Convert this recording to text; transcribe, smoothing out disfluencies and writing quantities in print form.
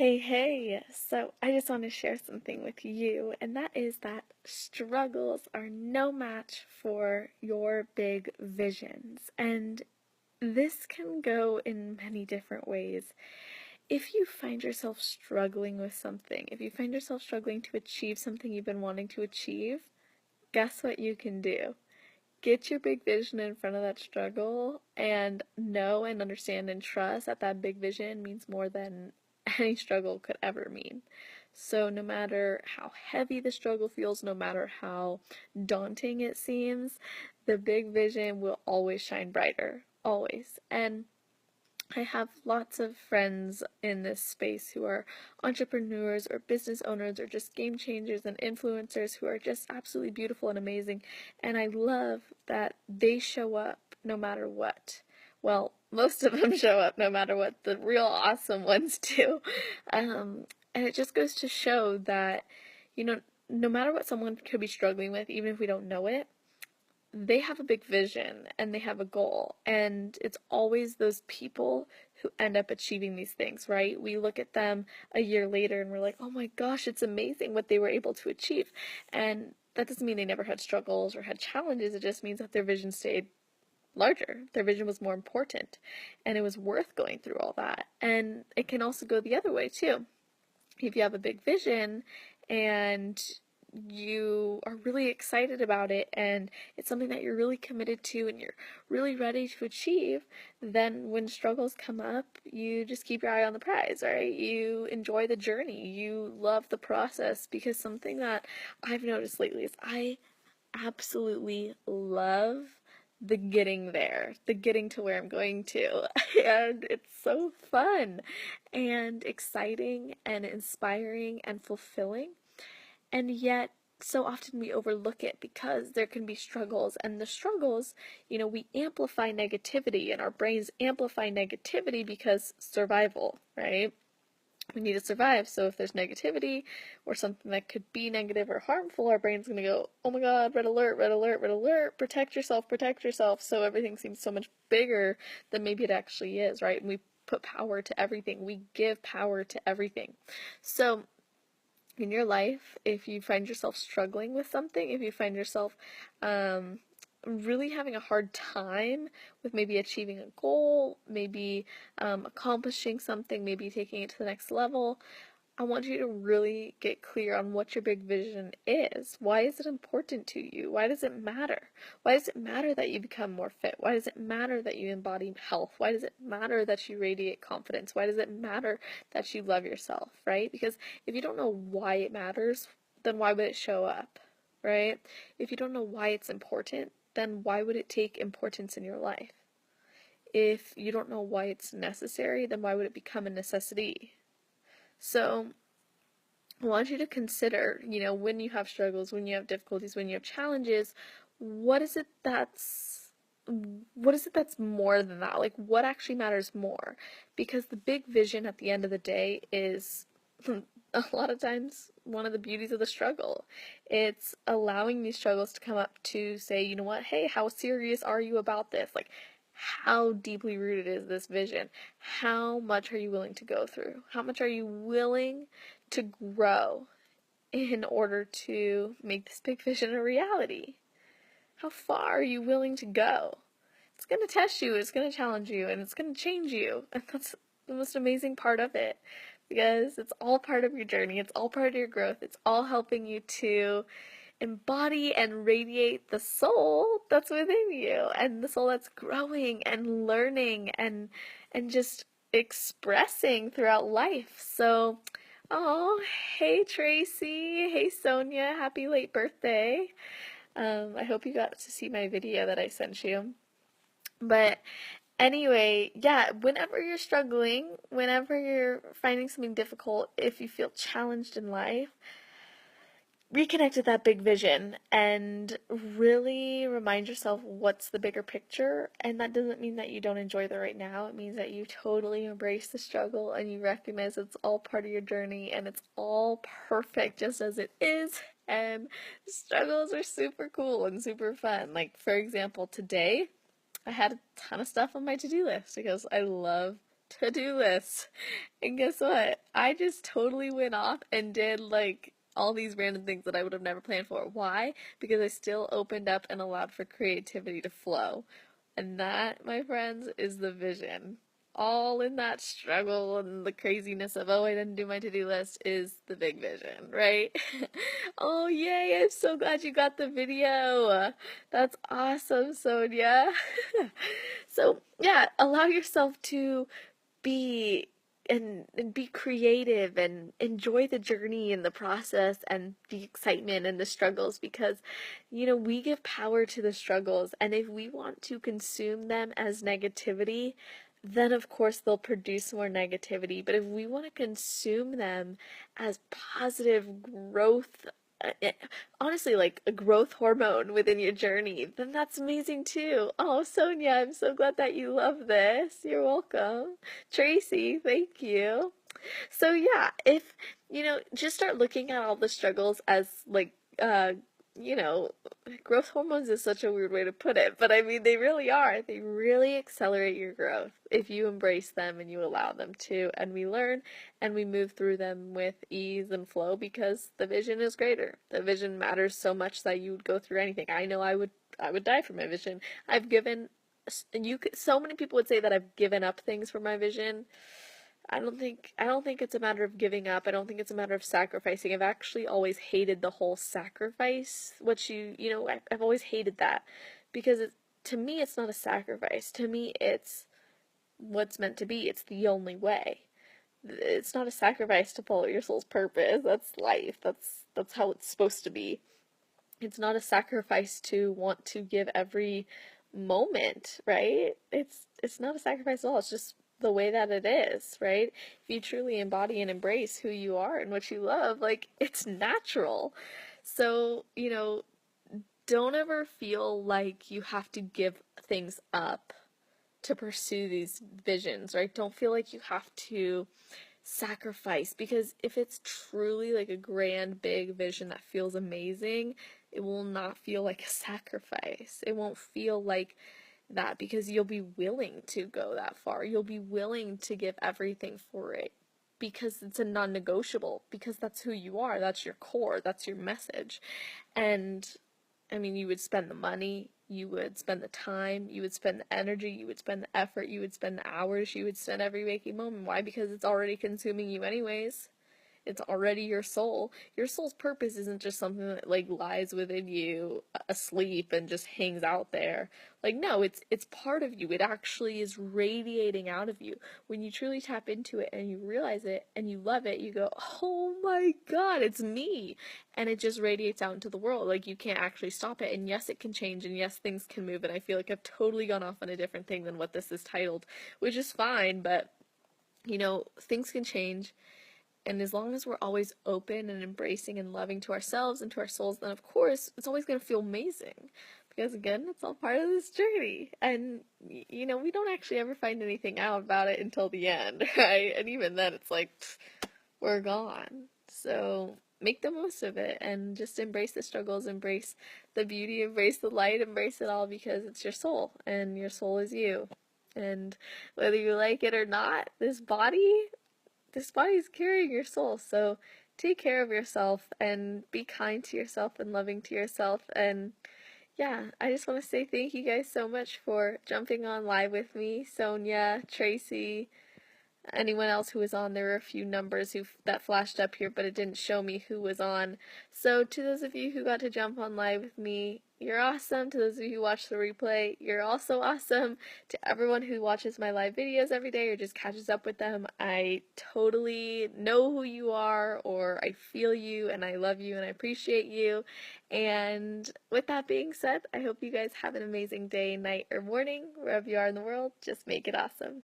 Hey, so I just want to share something with you, and that is that struggles are no match for your big visions. And this can go in many different ways. If you find yourself struggling with something, if you find yourself struggling to achieve something you've been wanting to achieve, guess what you can do? Get your big vision in front of that struggle and know and understand and trust that that big vision means more than any struggle could ever mean. So, no matter how heavy the struggle feels, no matter how daunting it seems, the big vision will always shine brighter. Always. And I have lots of friends in this space who are entrepreneurs or business owners or just game changers and influencers who are just absolutely beautiful and amazing. And I love that they show up no matter what. Well, most of them show up no matter what. The real awesome ones do. And it just goes to show that, you know, no matter what someone could be struggling with, even if we don't know it, they have a big vision and they have a goal, and it's always those people who end up achieving these things, right? We look at them a year later and we're like, oh my gosh, it's amazing what they were able to achieve. And that doesn't mean they never had struggles or had challenges. It just means that their vision stayed larger. Their vision was more important, and it was worth going through all that. And it can also go the other way too. If you have a big vision and you are really excited about it and it's something that you're really committed to and you're really ready to achieve, then when struggles come up, you just keep your eye on the prize, right? You enjoy the journey. You love the process, because something that I've noticed lately is I absolutely love the getting there, the getting to where I'm going to. And it's so fun and exciting and inspiring and fulfilling. And yet, so often we overlook it because there can be struggles, and the struggles, we amplify negativity, and our brains amplify negativity because survival, right? We need to survive. So if there's negativity or something that could be negative or harmful, our brain's going to go, oh my God, red alert, red alert, red alert, protect yourself, protect yourself. So everything seems so much bigger than maybe it actually is, right? And we put power to everything. We give power to everything. So in your life, if you find yourself struggling with something, if you find yourself really having a hard time with maybe achieving a goal, maybe accomplishing something, maybe taking it to the next level, I want you to really get clear on what your big vision is. Why is it important to you? Why does it matter? Why does it matter that you become more fit? Why does it matter that you embody health? Why does it matter that you radiate confidence? Why does it matter that you love yourself, right? Because if you don't know why it matters, then why would it show up, right? If you don't know why it's important, then why would it take importance in your life? If you don't know why it's necessary, then why would it become a necessity? So I want you to consider, when you have struggles, when you have difficulties, when you have challenges, what is it that's more than that? Like, what actually matters more? Because the big vision at the end of the day is a lot of times one of the beauties of the struggle. It's allowing these struggles to come up to say, you know what, hey, how serious are you about this? Like, how deeply rooted is this vision? How much are you willing to go through? How much are you willing to grow in order to make this big vision a reality? How far are you willing to go? It's going to test you, it's going to challenge you, and it's going to change you. And that's the most amazing part of it, because it's all part of your journey, it's all part of your growth, it's all helping you to embody and radiate the soul that's within you, and the soul that's growing and learning and just expressing throughout life. So, oh, hey Tracy, hey Sonia, happy late birthday. I hope you got to see my video that I sent you. But anyway, yeah, whenever you're struggling, whenever you're finding something difficult, if you feel challenged in life, reconnect with that big vision and really remind yourself what's the bigger picture. And that doesn't mean that you don't enjoy the right now. It means that you totally embrace the struggle and you recognize it's all part of your journey and it's all perfect just as it is. And struggles are super cool and super fun. Like, for example, today I had a ton of stuff on my to-do list because I love to-do list. And guess what? I just totally went off and did like all these random things that I would have never planned for. Why? Because I still opened up and allowed for creativity to flow. And that, my friends, is the vision. All in that struggle and the craziness of, oh, I didn't do my to-do list is the big vision, right? Oh, yay, I'm so glad you got the video. That's awesome, Sonia. So, yeah, allow yourself to be and be creative and enjoy the journey and the process and the excitement and the struggles because we give power to the struggles, and if we want to consume them as negativity, then of course they'll produce more negativity. But if we want to consume them as positive growth, uh, honestly, like a growth hormone within your journey, then that's amazing too. Oh, Sonia, I'm so glad that you love this. You're welcome. Tracy, thank you. So yeah, if just start looking at all the struggles as like you know, growth hormones is such a weird way to put it, but I mean they really are. They really accelerate your growth if you embrace them and you allow them to, and we learn and we move through them with ease and flow because the vision is greater. The vision matters so much that you would go through anything. I know I would die for my vision. I've given so many people would say that I've given up things for my vision. I don't think it's a matter of giving up. I don't think it's a matter of sacrificing. I've actually always hated the whole sacrifice, which I've always hated that because to me it's not a sacrifice. To me it's what's meant to be. It's the only way. It's not a sacrifice to follow your soul's purpose. That's life. That's how it's supposed to be. It's not a sacrifice to want to give every moment, right? It's not a sacrifice at all. It's just the way that it is, right? If you truly embody and embrace who you are and what you love, like it's natural. So, don't ever feel like you have to give things up to pursue these visions, right? Don't feel like you have to sacrifice, because if it's truly like a grand big vision that feels amazing, it will not feel like a sacrifice. It won't feel like that because you'll be willing to go that far. You'll be willing to give everything for it because it's a non-negotiable, because that's who you are, that's your core, that's your message. And I mean, you would spend the money, you would spend the time, you would spend the energy, you would spend the effort, you would spend the hours, you would spend every waking moment. Why? Because it's already consuming you anyways. It's already your soul. Your soul's purpose isn't just something that like lies within you asleep and just hangs out there. Like no, it's part of you. It actually is radiating out of you. When you truly tap into it and you realize it and you love it, you go, "Oh my God, it's me." And it just radiates out into the world. Like you can't actually stop it. And yes, it can change, and yes, things can move, and I feel like I've totally gone off on a different thing than what this is titled, which is fine, but things can change. And as long as we're always open and embracing and loving to ourselves and to our souls, then of course it's always going to feel amazing. Because again, it's all part of this journey. And, we don't actually ever find anything out about it until the end, right? And even then, it's like, we're gone. So make the most of it and just embrace the struggles, embrace the beauty, embrace the light, embrace it all because it's your soul and your soul is you. And whether you like it or not, this body is carrying your soul, so take care of yourself and be kind to yourself and loving to yourself. And yeah, I just want to say thank you guys so much for jumping on live with me. Sonia, Tracy, anyone else who was on. There were a few numbers that flashed up here, but it didn't show me who was on. So to those of you who got to jump on live with me, you're awesome. To those of you who watch the replay, you're also awesome. To everyone who watches my live videos every day or just catches up with them, I totally know who you are, or I feel you, and I love you, and I appreciate you. And with that being said, I hope you guys have an amazing day, night, or morning, wherever you are in the world. Just make it awesome.